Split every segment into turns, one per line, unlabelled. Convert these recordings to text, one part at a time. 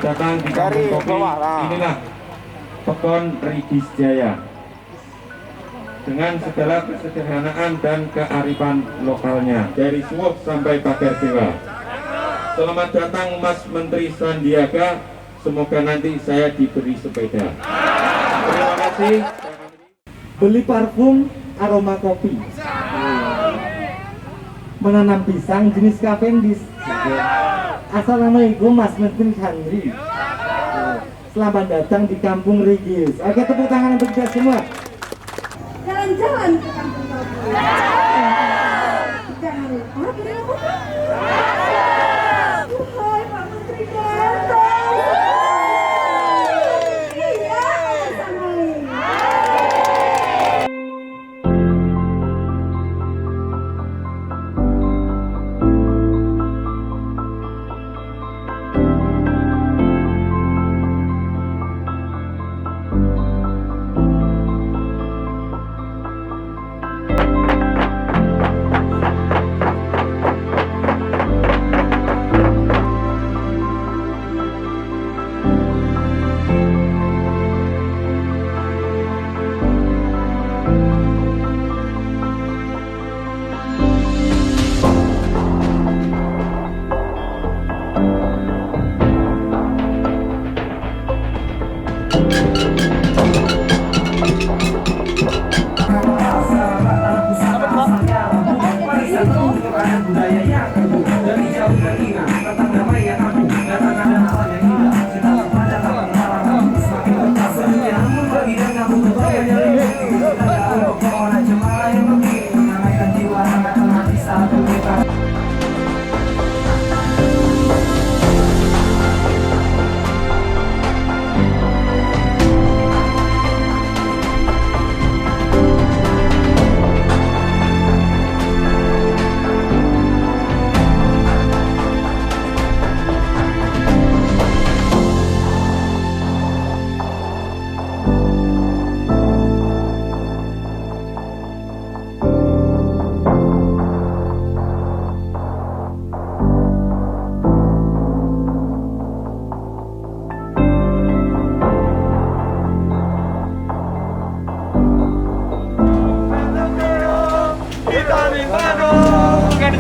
datang di Kampung Kopi. Inilah Pekon Rigis Jaya dengan segala kesederhanaan dan kearifan lokalnya dari Suwok sampai Pagar Dewa. Selamat datang Mas Menteri Sandiaga, semoga nanti saya diberi sepeda. Terima kasih.
Beli parfum aroma kopi, menanam pisang jenis Cavendish. Assalamualaikum Mas Menteri Handri, selamat datang di Kampung Rigis. Oke, tepuk tangan untuk kita semua.
Jalan-jalan ke Kampung Kopi. Jangan lupa beli kopi. Hai Pak Menteri datang. Iya, Assalamualaikum.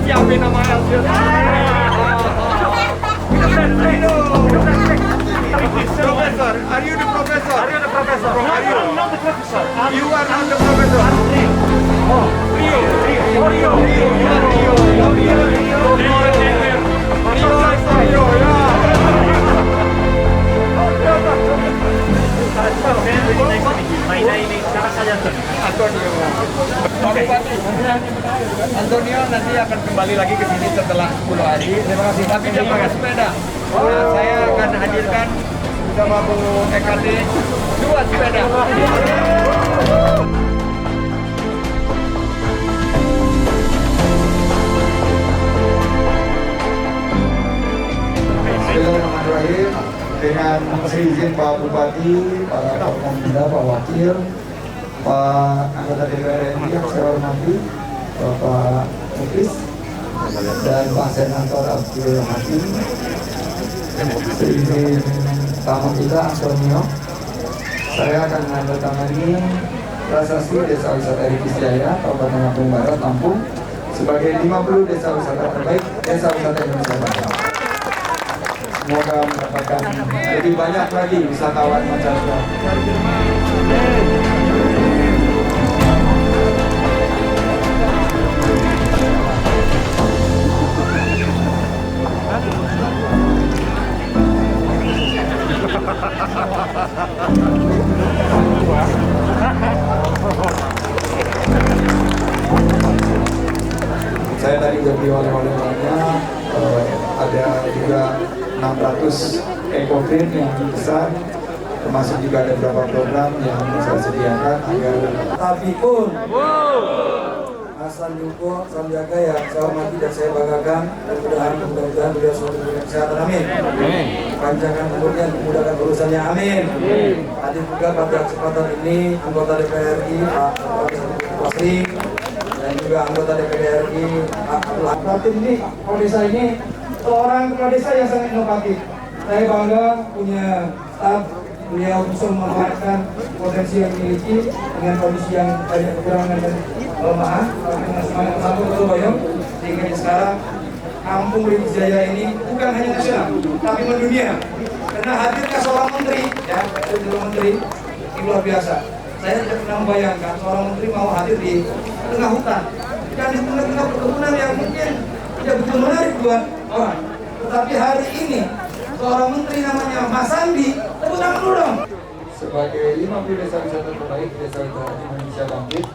Siapin nama Elsius. Professor, are you the professor? Are you the professor? Are you? I'm not the professor. You are not the professor. I'm Rio. Oh, Rio. Rio. You are Rio. My name is Antonio. Antonio nanti akan kembali lagi ke sini setelah 10 hari. Terima kasih. Tapi dia pakai sepeda. Nah, saya akan hadirkan bersama Bu EKT 2 sepeda.
Bismillahirrahmanirrahim. Dengan seizin Pak Bupati, Pak Forkompinda, Pak Wakil, Pak Anggota DPR RI yang saya hormati, Bapak Muklis, dan Pak Senator Abdul Hakim, seizin tamu kita Antonio, saya akan menandatangani prasasti Desa Wisata Rigis Jaya, Kabupaten Lampung Barat, Lampung, sebagai 50 desa wisata terbaik Desa Wisata Indonesia Barat. Semoga mendapatkan lebih banyak lagi wisatawan mancanegara. Saya tadi udah beli oleh-oleh banyak, ada juga 600 EcoFin yang besar, termasuk juga ada beberapa program yang saya sediakan agar tapi pun Hasan Yuko Sandiaga yang saya hormati dan saya banggakan, mudah-mudahan beliau selalu diberi kesehatan, amin. Panjangkan umurnya, memudahkan urusannya, amin. Hadir juga pada kesempatan ini anggota DPR RI Pak Basri dan juga anggota DPR RI Pak Abdul Hakim. Ini kepala desa ini seorang kepala desa yang sangat inovatif. Saya bangga punya staf, beliau bisa memanfaatkan potensi yang dimiliki dengan kondisi yang banyak kekurangan dan kelemahan, tapi dengan semangat satu gotong royong, sehingga sekarang Kampung Ridis Jaya ini bukan hanya nasional, tapi mendunia. Karena hadirnya seorang menteri, ya, seorang menteri ini luar biasa. Saya tidak pernah membayangkan seorang menteri mau hadir di tengah hutan, dan di tengah-tengah perkebunan yang mungkin tidak begitu menarik buat orang. Tetapi hari ini seorang menteri namanya Mas Sandi, tepuk tangan dulu dong. Sebagai 50 desa wisata terbaik, desa wisata Indonesia bangkit.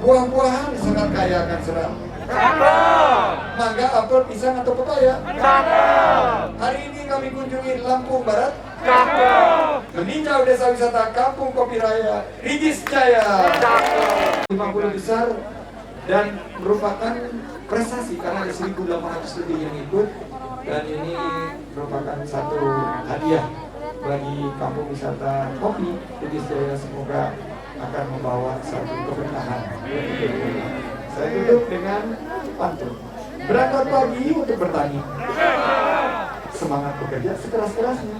Buah-buahan sangat kaya akan serat. Mangga, apel, pisang atau pepaya. Hari ini kami kunjungi Lampung Barat. Meninjau desa wisata Kampung Kopi Raya Ridis Jaya. 50 besar dan merupakan prestasi karena ada 1.800 lebih yang ikut, dan ini merupakan satu hadiah bagi Kampung Wisata Kopi Ridis Jaya. Semoga akan membawa satu keberkahan. Saya tutup dengan pantun. Berangkat pagi untuk bertani, semangat bekerja sekeras-kerasnya.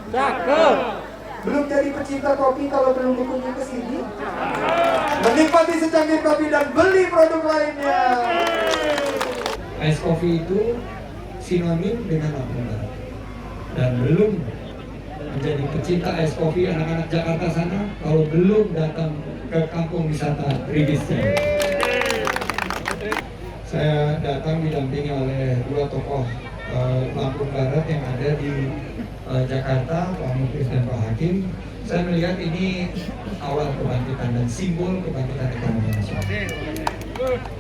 Belum jadi pecinta kopi kalau belum berkunjung ke sini. Menikmati secangkir kopi dan beli produk lainnya. Es kopi itu sinonim dengan Lampung Barat. Dan belum menjadi pecinta es kopi anak-anak Jakarta sana kalau belum datang ke Kampung Wisata Ridis Jaya. Saya datang didampingi oleh dua tokoh Lampung Barat yang ada di Jakarta, Pak Muklis dan Pak Hakim. Saya melihat ini awal kebangkitan dan simbol kebangkitan ekonomi nasional.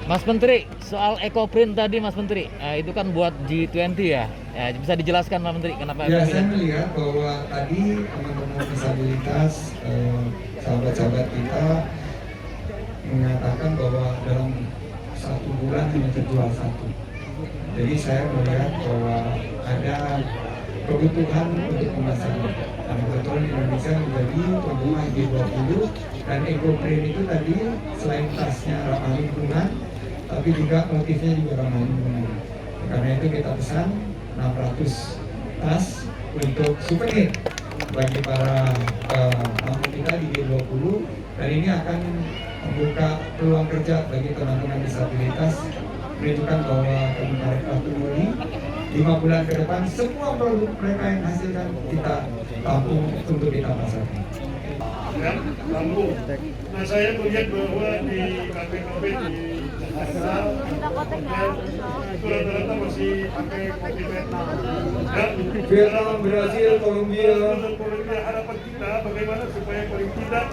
Mas Menteri, soal EcoPrint tadi Mas Menteri, itu kan buat G20 ya? Bisa dijelaskan Mas Menteri kenapa?
Ya, saya melihat bahwa tadi teman-teman disabilitas, sahabat-sahabat kita mengatakan bahwa dalam 1 bulan hanya terjual 1. Jadi saya melihat bahwa ada kebutuhan untuk pemasaran. Karena kebetulan Indonesia menjadi tuan rumah G20, dan EcoPrint itu tadi selain tasnya ramah lingkungan, tapi juga motifnya juga ramah lingkungan. Karena itu kita pesan 600 tas untuk souvenir bagi para tamu kita di G20, dan ini akan membuka peluang kerja bagi teman-teman disabilitas, menunjukkan bahwa Kementerian Teknologi 5 bulan ke depan semua produk mereka yang hasilkan kita tampung untuk kita pasarkan.
Lampung. Nah, saya melihat bahwa di kafe-kafe di Jakarta itu rata-rata masih pakai kopi Vietnam.
Vietnam, Brazil, Kolombia.
Harapan kita bagaimana supaya paling tidak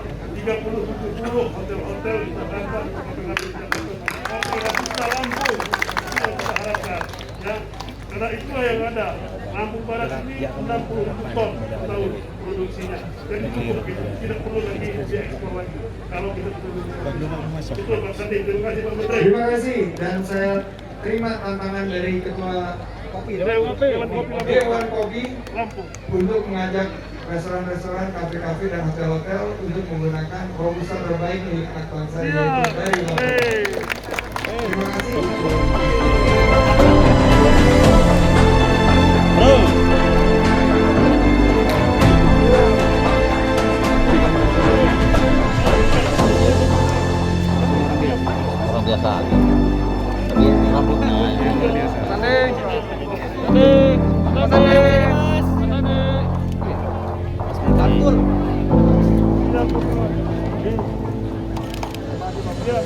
30-70 hotel-hotel di Jakarta, kafe-kafe di Jakarta, Lampung, itu kita harapkan. Ya, karena itulah yang ada. Lampung Barat ini 60 ton tahun produksinya. Jadi cukup gitu. Tidak perlu lagi diekspor lagi. Kalau kita itu Pak Sandi. Terima kasih Pak Menteri.
Terima kasih, dan saya terima tantangan dari Ketua Dewan Kopi
Lampung
untuk mengajak restoran-restoran, kafe-kafe dan hotel-hotel untuk menggunakan robusta terbaik milik anak bangsa dari Lampung. Terima kasih.
Orang biasa. Tapi rambutnya
Ya.